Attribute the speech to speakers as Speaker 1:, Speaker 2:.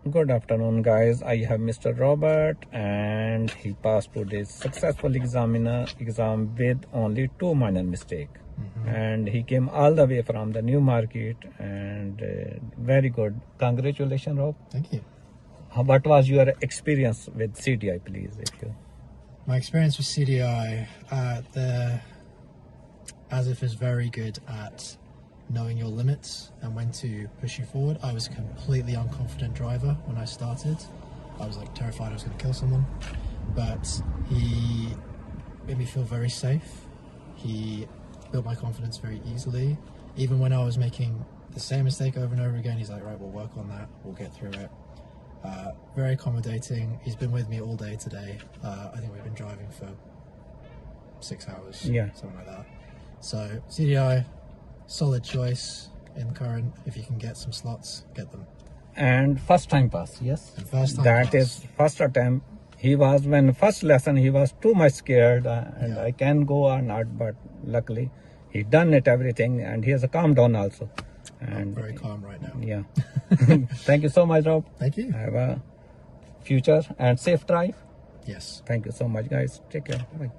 Speaker 1: Good afternoon, guys. I have Mr. Robert, and he passed today's successful exam with only 2 minor mistakes. And he came all the way from the new market, and very good. Congratulations, Rob.
Speaker 2: Thank you.
Speaker 1: What was your experience with CDI, please?
Speaker 2: My experience with CDI, the ASIF is very good at knowing your limits and when to push you forward. I was a completely unconfident driver when I started. I was like terrified I was going to kill someone, but he made me feel very safe. He built my confidence very easily. Even when I was making the same mistake over and over again, he's like, right, we'll work on that, we'll get through it. Very accommodating. He's been with me all day today. I think we've been driving for 6 hours, something like that. So CDI, solid choice in current. If you can get some slots, get them.
Speaker 1: And first time pass, yes?
Speaker 2: And first time
Speaker 1: that
Speaker 2: pass.
Speaker 1: Is first attempt. He was, when first lesson, he was too much scared, and I can go or not, but luckily he done it everything, and he has a calm down also. And
Speaker 2: I'm very calm right now.
Speaker 1: Yeah. Thank you so much, Rob.
Speaker 2: Thank you.
Speaker 1: Have a future and safe drive.
Speaker 2: Yes.
Speaker 1: Thank you so much, guys. Take care. Bye.